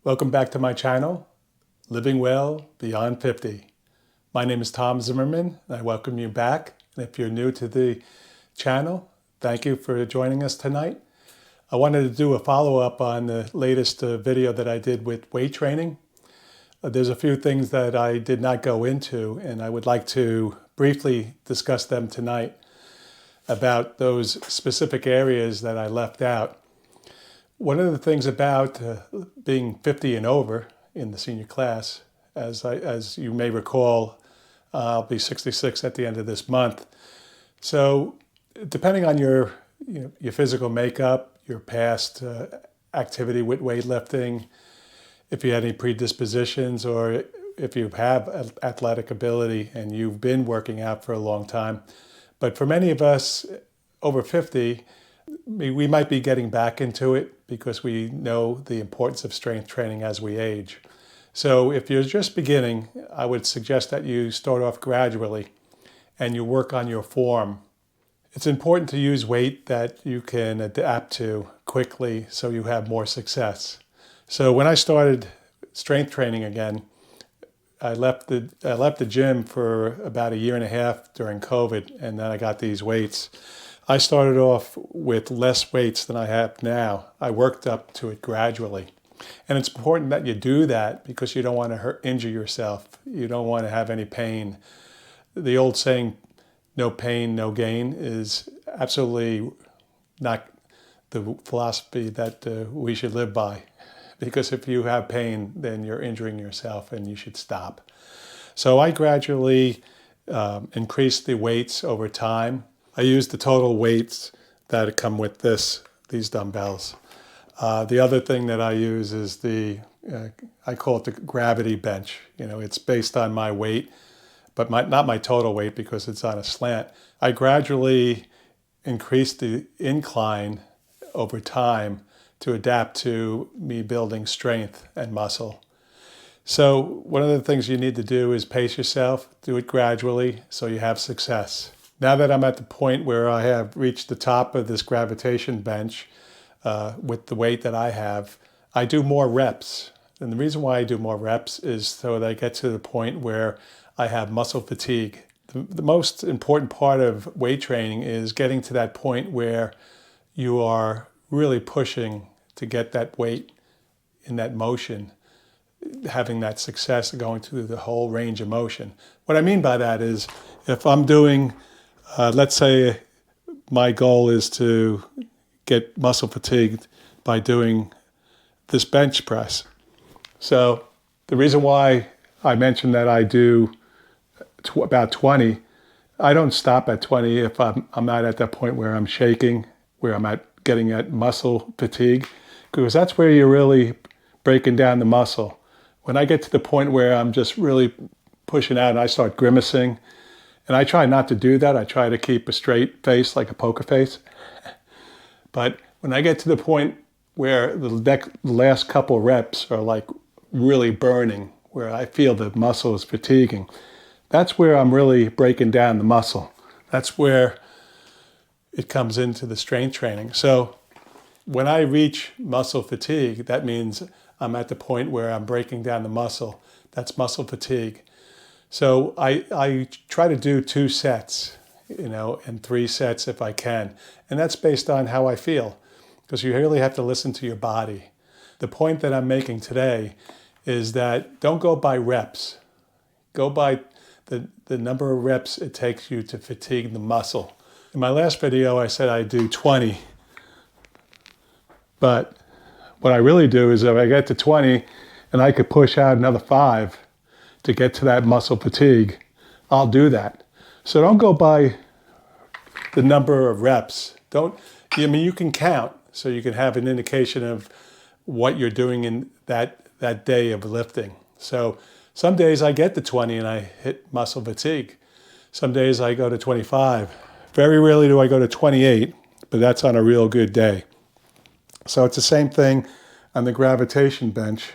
Welcome back to my channel, Living Well Beyond 50. My name is Tom Zimmerman, and I welcome you back. And if you're new to the channel, thank you for joining us tonight. I wanted to do a follow-up on the latest video that I did with weight training. There's a few things that I did not go into, and I would like to briefly discuss them tonight about those specific areas that I left out. One of the things about being 50 and over in the senior class, as you may recall, I'll be 66 at the end of this month. So depending on your physical makeup, your past activity with weightlifting, if you had any predispositions, or if you have athletic ability and you've been working out for a long time. But for many of us over 50, we might be getting back into it because we know the importance of strength training as we age. So if you're just beginning, I would suggest that you start off gradually and you work on your form. It's important to use weight that you can adapt to quickly so you have more success. So when I started strength training again, I left the gym for about a year and a half during COVID, and then I got these weights. I started off with less weights than I have now. I worked up to it gradually. And it's important that you do that because you don't want to injure yourself. You don't want to have any pain. The old saying, no pain, no gain, is absolutely not the philosophy that we should live by. Because if you have pain, then you're injuring yourself and you should stop. So I gradually increased the weights over time. I use the total weights that come with these dumbbells. The other thing that I use is I call it the gravity bench. It's based on my weight, but not my total weight because it's on a slant. I gradually increased the incline over time to adapt to me building strength and muscle. So one of the things you need to do is pace yourself, do it gradually so you have success. Now that I'm at the point where I have reached the top of this gravitation bench with the weight that I have, I do more reps. And the reason why I do more reps is so that I get to the point where I have muscle fatigue. The most important part of weight training is getting to that point where you are really pushing to get that weight in that motion, having that success going through the whole range of motion. What I mean by that is if I'm doing let's say my goal is to get muscle fatigued by doing this bench press. So the reason why I mentioned that I do about 20, I don't stop at 20 if I'm not at that point where I'm shaking, where I'm getting at muscle fatigue, because that's where you're really breaking down the muscle. When I get to the point where I'm just really pushing out and I start grimacing, and I try not to do that. I try to keep a straight face, like a poker face. But when I get to the point where the last couple reps are like really burning, where I feel the muscle is fatiguing, that's where I'm really breaking down the muscle. That's where it comes into the strength training. So when I reach muscle fatigue, that means I'm at the point where I'm breaking down the muscle. That's muscle fatigue. So I try to do 2 sets, and 3 sets if I can. And that's based on how I feel, because you really have to listen to your body. The point that I'm making today is that don't go by reps. Go by the number of reps it takes you to fatigue the muscle. In my last video, I said I do 20. But what I really do is if I get to 20 and I could push out another 5, to get to that muscle fatigue, I'll do that. So don't go by the number of reps. You can count so you can have an indication of what you're doing in that day of lifting. So some days I get to 20 and I hit muscle fatigue. Some days I go to 25. Very rarely do I go to 28, but that's on a real good day. So it's the same thing on the gravitation bench.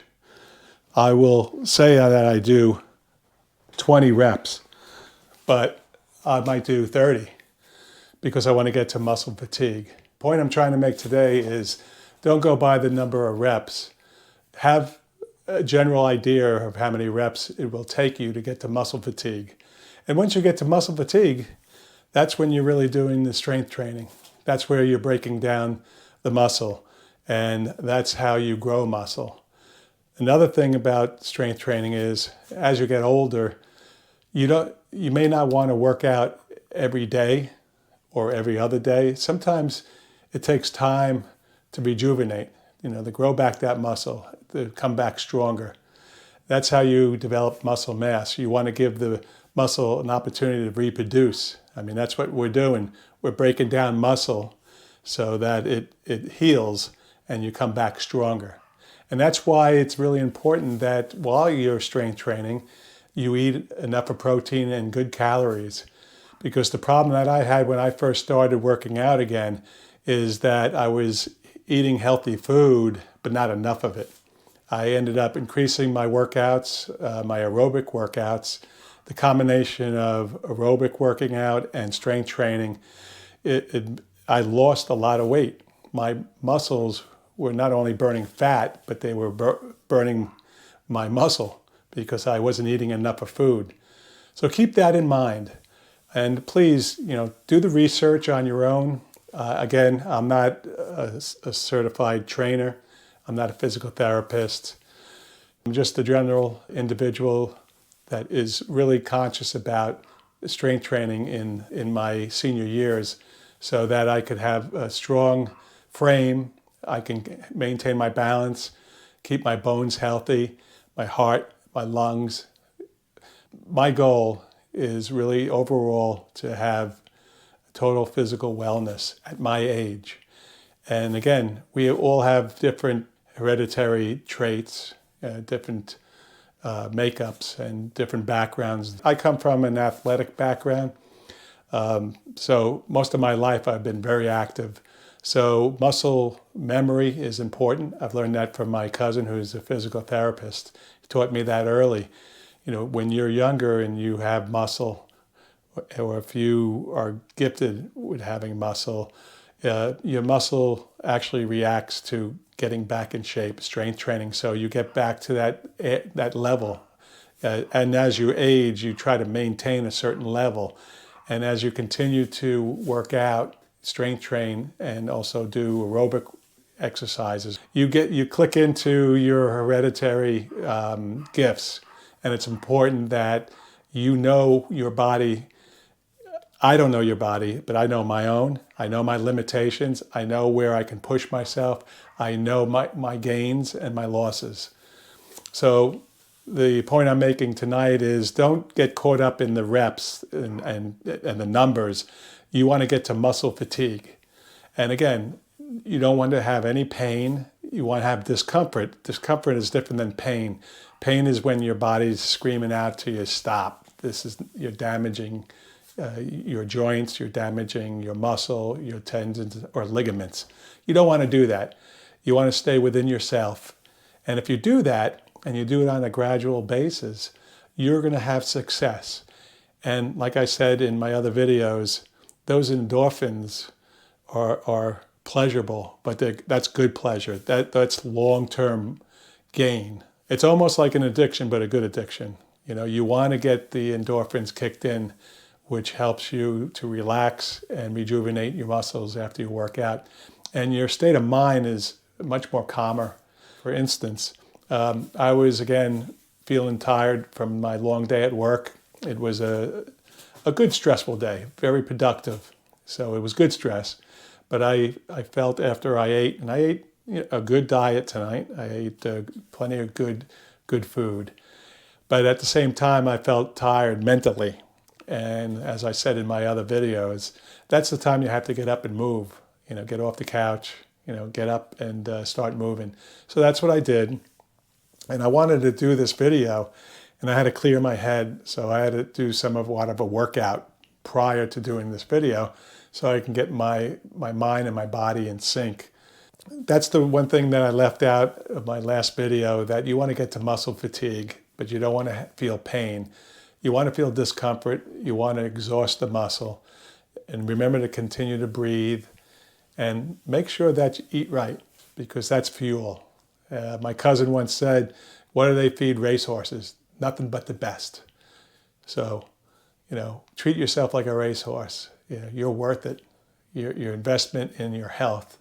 I will say that I do 20 reps, but I might do 30 because I want to get to muscle fatigue. The point I'm trying to make today is don't go by the number of reps. Have a general idea of how many reps it will take you to get to muscle fatigue. And once you get to muscle fatigue, that's when you're really doing the strength training. That's where you're breaking down the muscle, and that's how you grow muscle. Another thing about strength training is, as you get older, you may not want to work out every day or every other day. Sometimes it takes time to rejuvenate, to grow back that muscle, to come back stronger. That's how you develop muscle mass. You want to give the muscle an opportunity to reproduce. I mean, that's what we're doing. We're breaking down muscle so that it heals and you come back stronger. And that's why it's really important that while you're strength training, you eat enough of protein and good calories. Because the problem that I had when I first started working out again is that I was eating healthy food, but not enough of it. I ended up increasing my workouts, my aerobic workouts. The combination of aerobic working out and strength training, I lost a lot of weight. My muscles were not only burning fat, but they were burning my muscle because I wasn't eating enough of food. So keep that in mind. And please, do the research on your own. Again, I'm not a certified trainer. I'm not a physical therapist. I'm just a general individual that is really conscious about strength training in my senior years so that I could have a strong frame. I can maintain my balance, keep my bones healthy, my heart, my lungs. My goal is really overall to have total physical wellness at my age. And again, we all have different hereditary traits, different makeups and different backgrounds. I come from an athletic background, so most of my life I've been very active. So muscle memory is important. I've learned that from my cousin who's a physical therapist. He taught me that early. When you're younger and you have muscle, or if you are gifted with having muscle, your muscle actually reacts to getting back in shape, strength training. So you get back to that level. And as you age, you try to maintain a certain level. And as you continue to work out, strength train, and also do aerobic exercises, you click into your hereditary gifts. And it's important that you know your body. I don't know your body, but I know my own. I know my limitations. I know where I can push myself. I know my gains and my losses. So the point I'm making tonight is don't get caught up in the reps and the numbers. You want to get to muscle fatigue. And again, you don't want to have any pain. You want to have discomfort. Discomfort is different than pain. Pain is when your body's screaming out to you, stop. You're damaging your joints, you're damaging your muscle, your tendons, or ligaments. You don't want to do that. You want to stay within yourself. And if you do that, and you do it on a gradual basis, you're going to have success. And like I said in my other videos, those endorphins are pleasurable, but that's good pleasure. That's long-term gain. It's almost like an addiction, but a good addiction. You want to get the endorphins kicked in, which helps you to relax and rejuvenate your muscles after you work out. And your state of mind is much more calmer. For instance, I was, again, feeling tired from my long day at work. It was a good stressful day, very productive. So it was good stress. But I felt after I ate, and I ate a good diet tonight. I ate plenty of good food. But at the same time, I felt tired mentally. And as I said in my other videos, that's the time you have to get up and move. Get off the couch, get up and start moving. So that's what I did. And I wanted to do this video, and I had to clear my head. So I had to do somewhat of a workout prior to doing this video so I can get my mind and my body in sync. That's the one thing that I left out of my last video, that you want to get to muscle fatigue, but you don't want to feel pain. You want to feel discomfort. You want to exhaust the muscle. And remember to continue to breathe and make sure that you eat right, because that's fuel. My cousin once said, What do they feed racehorses? Nothing but the best. So, treat yourself like a racehorse. You're worth it. Your investment in your health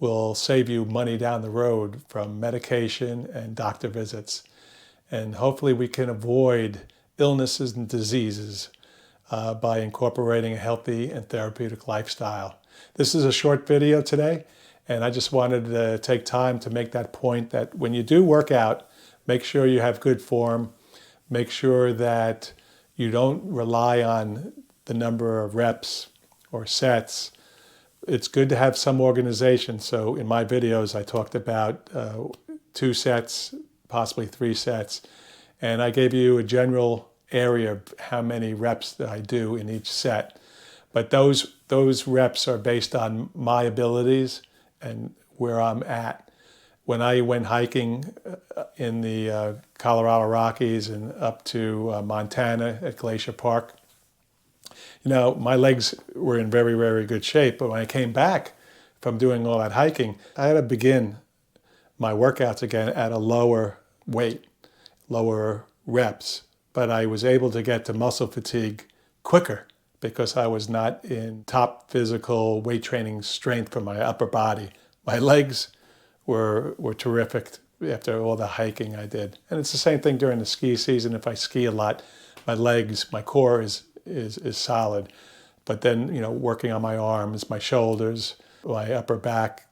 will save you money down the road from medication and doctor visits. And hopefully we can avoid illnesses and diseases by incorporating a healthy and therapeutic lifestyle. This is a short video today, and I just wanted to take time to make that point that when you do work out, make sure you have good form. Make sure that you don't rely on the number of reps or sets. It's good to have some organization. So in my videos, I talked about 2 sets, possibly 3 sets. And I gave you a general area of how many reps that I do in each set. But those reps are based on my abilities and where I'm at. When I went hiking in the Colorado Rockies and up to Montana at Glacier Park, my legs were in very, very good shape. But when I came back from doing all that hiking, I had to begin my workouts again at a lower weight, lower reps. But I was able to get to muscle fatigue quicker because I was not in top physical weight training strength for my upper body. My legs were terrific after all the hiking I did. And it's the same thing during the ski season. If I ski a lot, my legs, my core is solid. But then, working on my arms, my shoulders, my upper back,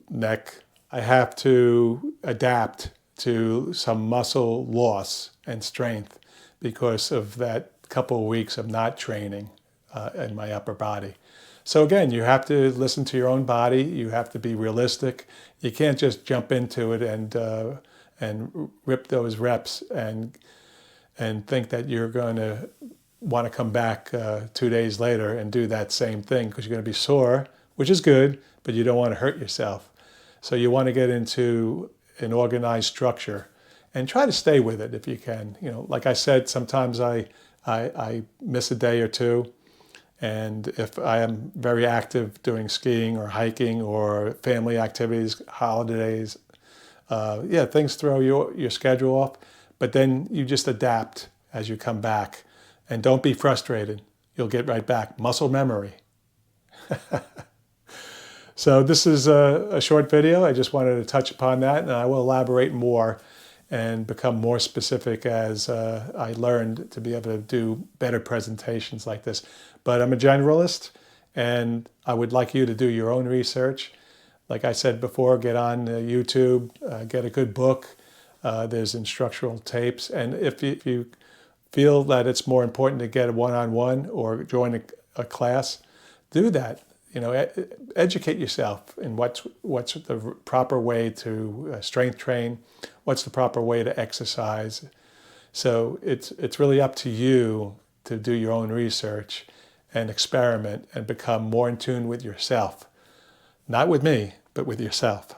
neck, I have to adapt to some muscle loss and strength because of that couple of weeks of not training in my upper body. So again, you have to listen to your own body. You have to be realistic. You can't just jump into it and rip those reps and think that you're going to want to come back 2 days later and do that same thing because you're going to be sore, which is good, but you don't want to hurt yourself. So you want to get into an organized structure and try to stay with it if you can. Like I said, sometimes I miss a day or two. And if I am very active doing skiing or hiking or family activities, holidays, things throw your schedule off. But then you just adapt as you come back. And don't be frustrated. You'll get right back. Muscle memory. So this is a short video. I just wanted to touch upon that, and I will elaborate more and become more specific as I learned to be able to do better presentations like this. But I'm a generalist, and I would like you to do your own research. Like I said before, get on YouTube, get a good book. There's instructional tapes. And if you feel that it's more important to get a one-on-one or join a class, do that. Educate yourself in what's the proper way to strength train, what's the proper way to exercise. So it's really up to you to do your own research and experiment and become more in tune with yourself. Not with me, but with yourself.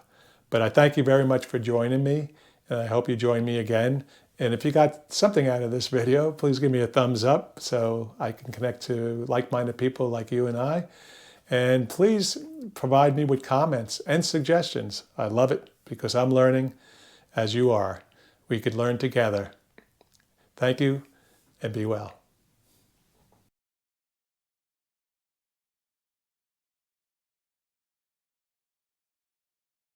But I thank you very much for joining me, and I hope you join me again. And if you got something out of this video, please give me a thumbs up so I can connect to like-minded people like you and I. And please provide me with comments and suggestions. I love it because I'm learning as you are. We could learn together. Thank you, and be well.